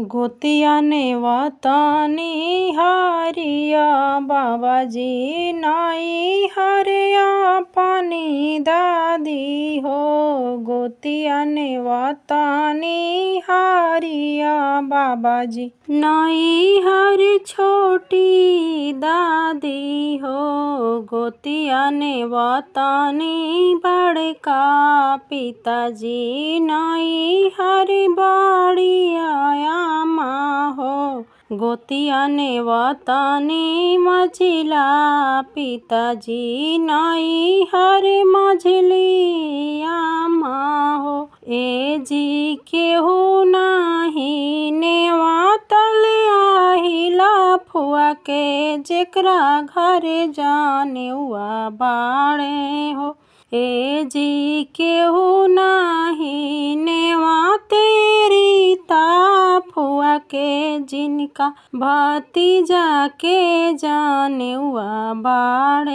गोतिया ने वतनी हरिया बाबाजी नाई हरिया पानी दादी हो। गोतिया ने वतनी हरिया बाबाजी नाई हर छोटी दादी हो। गोतिया ने वतनी बड़का पिताजी नाई हर बड़िया माँ हो। गोतिया ने वतनी मझिला पिताजी नाई हर मझलिया माँ हो। ए जी केहू नाही नेवातल आहिला फुआ के जेकरा घरे जाने हुआ बाड़े हो। ए जी केहू नाही नेवा तेरी ता फुआ के जिनका भतीजा के जाने हुआ बाड़े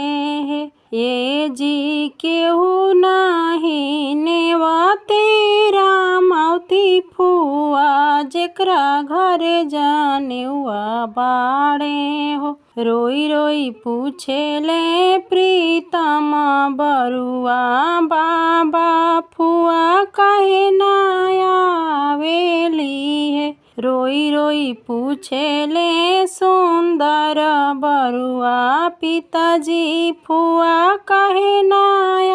है। ये जी केहू नाही नेवा तेरा मौती फुआ जेकरा घरे जाने हुआ बाड़े हो। रोई रोई पूछे ले प्रीतमा बरुआ बाबा फुआ काहे ना आवेली है। रोई रोई पूछे ले सुंदर बरुआ पिताजी फुआ काहे ना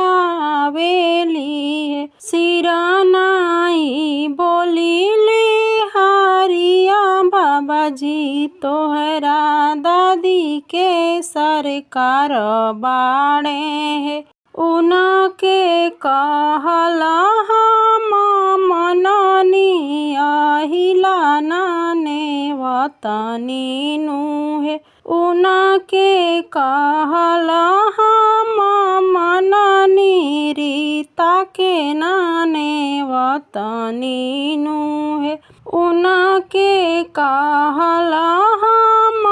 आवेली है। सिरा नाई बोली ले हरिया बाबाजी तोहरा दादी के सरकार बाड़े है। उनके कहला हम मननी आहिला नाने वतनी नु है। उनके कहला हम मननी रीता के नाने वतनी नु है। उनके कहला हम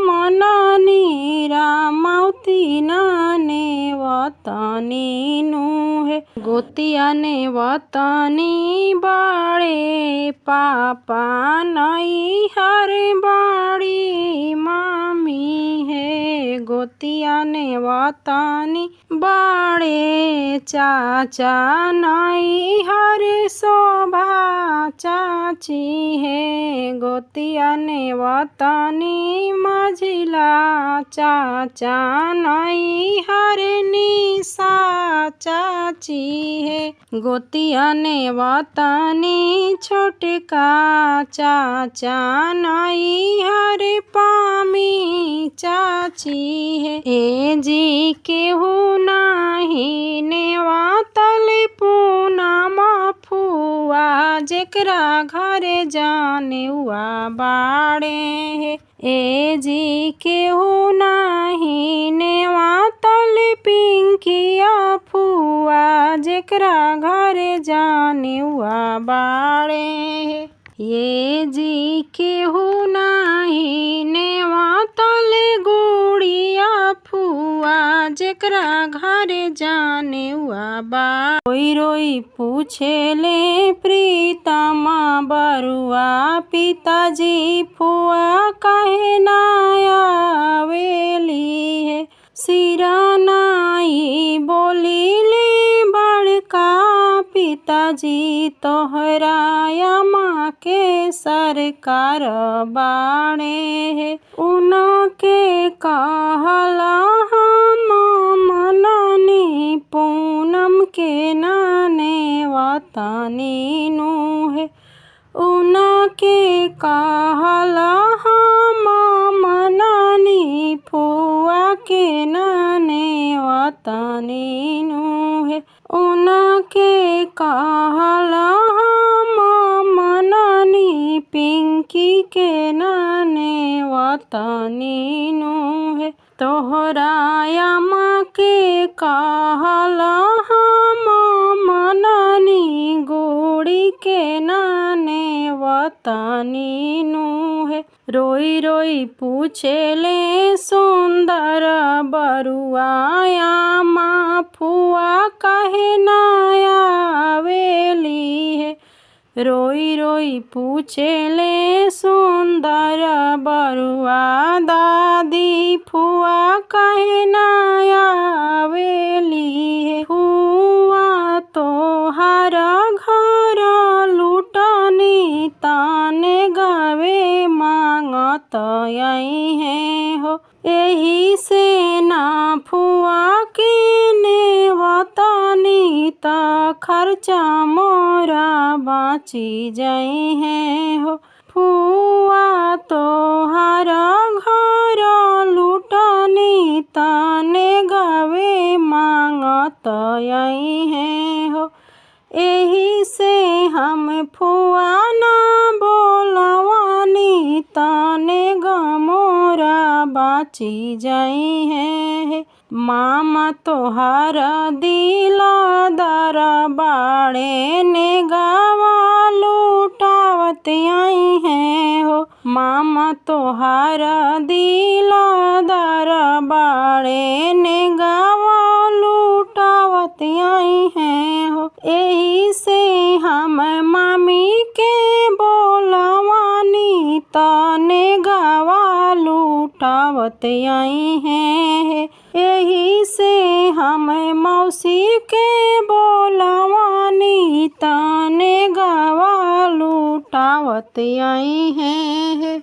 मननी रामौती नाने वतनी नु है। गोतिया ने वतनी बाड़े पापा नई हर बाड़ी मामी है। गोतिया ने वतनी बाड़े चाचा नई हर शोभा चाची है। गोतिया ने वतनी मझिला चाचा नई हर निशा चाची है। गोतिया ने वतनी छोटका चाचा नई हर पामी चाची है। ए जी केहू नाही नेवातल पूनम फुआ जेकरा घरे जाने हुआ बाड़े है। ए जी केहू नाही नेवातल पिंकिया फुआ जेकरा घरे जाने हुआ बाड़े है। ये जी केहू नाही नेवातल गुड़िया फुआ जेकरा घरे जाने हुआ बा। रोई रोई पूछे ले प्रीतमा बरुआ पिताजी फुआ काहे ना आवेली है। सिरा नाई बोली ले बड़का पिताजी तोहरा माँ के सरकार बाड़े है। उनके कहला हम मननी पूनम के नाने वतनी नु है। उनके कहला हम मननी फुआ के नाने वतनी नु है। उनके कहला हम मननी पिंकी के नाने वतनी नु है। तोहरा माँ के कहला हम मननी गुड़ी के नाने वतनी नु है। रोई रोई पूछे ले सुंदर बरुआ माँ फुआ काहे ना आवेली है। रोई रोई पूछेले सुंदर बरुआ दादी फुआ काहे ना आवेली है। फुआ तोहार घर लुटनी ताने गावे मांगत आई है हो। एही से ना फुआ के नेवतनी त खर्चा मोरा बाची जाई है हो। फुआ तोहार घर लुटनी ताने गावे मांगत आई है हो। एही से हम फुआ ना बोलवानी ताने गमोरा बाची जाई है। मामा तोहार दिलदार बाड़े ने गावा लुटावत आई है हो। मामा तोहार दिलदार बाड़े ने गावा लुटावत आई है हो। एही से हम मामी के बोलवानी ताने गावा लुटावत आई है। एही से हम मौसी के बोलवानी ताने गावा लुटावत आई है।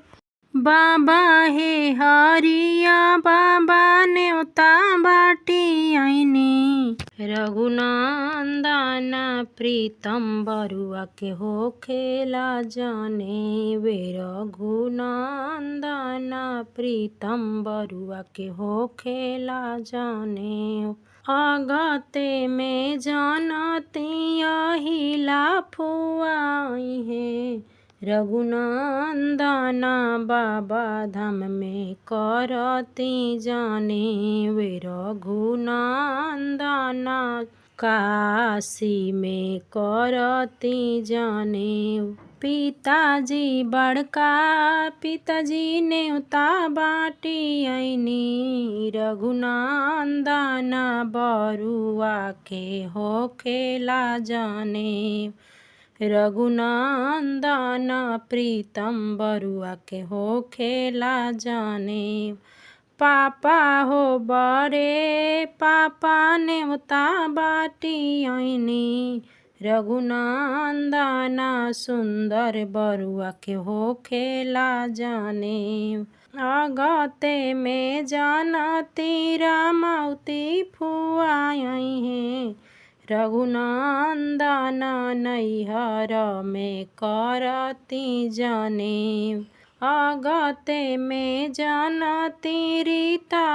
बाबा हे हरिया बाबा न्योता बाटी आईनी। रघुनंदन प्रीतम बरुआ के होखेला जाने वे। रघुनंदन प्रीतम बरुआ के होखेला जाने। अगते में जानती अहिला फुआ आई है। रघुनंदन बाबा धाम में करती जाने वे। रघुनंदन काशी में करती जाने। पिताजी बड़का पिताजी न्योता बाटी आईनी। रघुनंदन बरुआ के होखेला जाने। रघुनंदन प्रीतम बरुआ के होखेला जाने। पापा हो बड़े पापा न्योता बाटी आईनी। रघुनंदन सुंदर बरुआ के होखेला जाने। अगते में जानती रामावती फुआ आई है। रघुनंदन नैहर में करती जाने। अगते में जानती रीता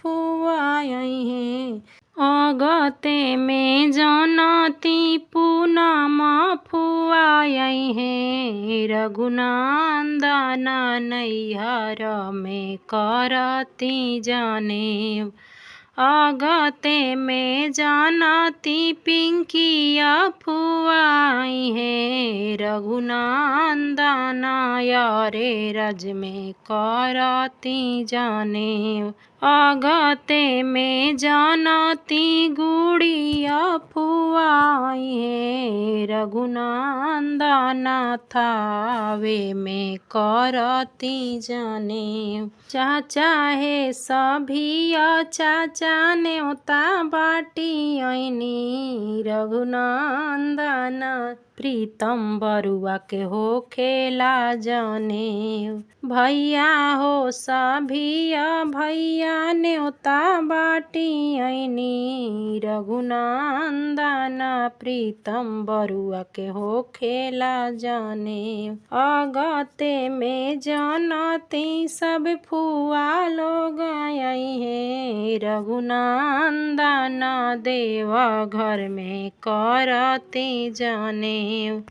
फुआ आई है। अगते में जानती पूनम फुआ आई है। रघुनंदन नैहर में करती जाने। अगते में जानती पिंकिया फुआ आई है। रघुनंदन यारे रज में करती जाने। अगते में जानती गुड़िया फुआ आई है। रघुनंदन थावे में करती जाने। चाचा है सभी चाचा न्योता बाटी आईनी। रघुनंदन प्रीतम बरुआ के होखेला जाने। भैया हो सभी भैया न्योता बाटी आईनी। रघुनंदन प्रीतम बरुआ के होखेला जाने। अगते में जानती सब फुआ लोग आई है। रघुनंदन देव घर में करती जाने।